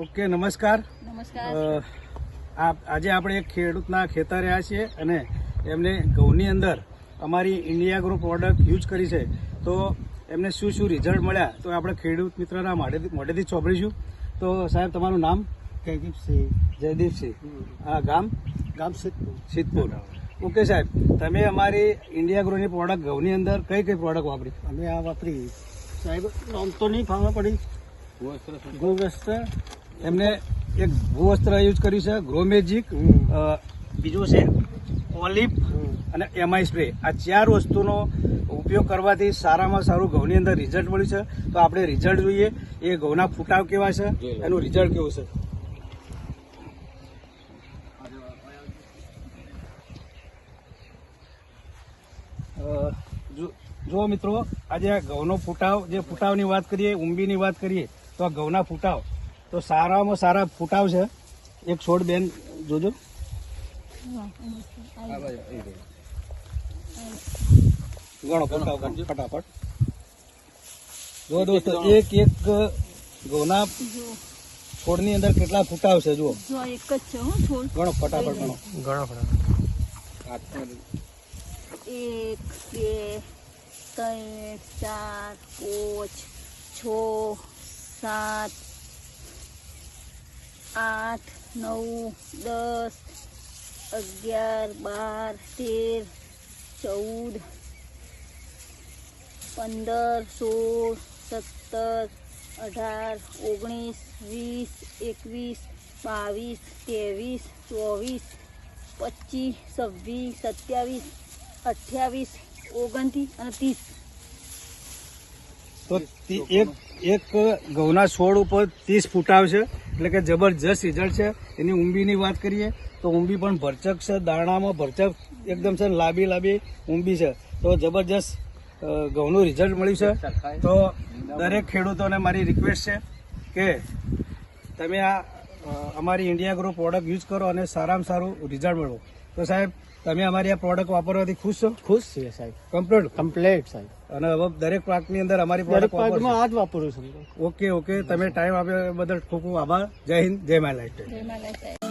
Okay, નમસ્કાર. નમસ્કાર. આજે આપણે એક ખેડૂતના ખેતર રહ્યા છીએ અને એમને ઘઉંની અંદર અમારી ઇન્ડિયા ગ્રુપ પ્રોડક્ટ યુઝ કરી છે, તો એમને શું શું રિઝલ્ટ મળ્યા તો આપણે ખેડૂત મિત્રના મોઢેથી ચોપડીશું. તો સાહેબ, તમારું નામ? જયદીપસિંહ. હા, ગામ સિદ્ધપુર. ઓકે સાહેબ, તમે અમારી ઇન્ડિયા ગ્રુપની પ્રોડક્ટ ઘઉંની અંદર કઈ કઈ પ્રોડક્ટ વાપરી? અમે આ વાપરી સાહેબ, નામ તો નહીં ફાવવા પડી. ગોવસ્ત્ર, એમને એક ભૂવસ્ત્ર યુઝ કર્યું છે, ગ્રો મેજિક, બીજું છે ઓલિપ અને એમઆઈ સ્પ્રે. આ 4 વસ્તુનો ઉપયોગ કરવાથી સારામાં સારું ઘઉંની અંદર રિઝલ્ટ મળ્યું છે. તો આપણે રિઝલ્ટ જોઈએ, એ ઘઉંના ફૂટાવ કેવા છે, એનું રિઝલ્ટ કેવું છે. જો મિત્રો, આજે ઘઉંનો ફૂટાવ, જે ફૂટાવની વાત કરીએ, ઊંબીની વાત કરીએ, તો આ ઘઉંના ફૂટાવ તો સારામાં સારા ફૂટાવ છે. એક છોડ બેન જોજો. ગણો ફૂટાવ ફટાફટ. જો દોસ્તો, એક ઘઉંના છોડની અંદર કેટલા ફૂટાવ છે જુઓ. એક જ છે છોડ. ગણો ફટાફટ, ગણો. 1 2 3 4 5 6 7 8 9 10 11 12 13 14 15 16 17 18 19 20 21 22 23 24 25 27 28 29 અને 30. તો એક ઘઉંના છોડ ઉપર 30 ફૂટાવ છે, એટલે કે જબરજસ્ત રિઝલ્ટ છે. એની ઊંબીની વાત કરીએ તો ઊંબી પણ ભરચક છે, દાણામાં ભરચક એકદમ છે, લાંબી ઊંબી છે. તો જબરજસ્ત ઘઉંનું રિઝલ્ટ મળ્યું છે. તો દરેક ખેડૂતોને મારી રિક્વેસ્ટ છે કે તમે આ અમારી ઇન્ડિયા ગ્રુપ પ્રોડક્ટ યુઝ કરો અને સારામાં સારું રિઝલ્ટ મળવો. તો સાહેબ, તમે અમારી આ પ્રોડક્ટ વાપરવાથી ખુશ છો? ખુશ છીએ સાહેબ, કમ્પ્લેટ સાહેબ. અને હવે દરેક પાકની અંદર અમારી દરેક પ્રોડક્ટ પાકમાં આ જ વાપરું છું. ઓકે, તમે ટાઈમ આપ્યા બદલ ખૂબ ખૂબ આભાર. જય હિન્દ, જય માય લાઈફ. જય માતા.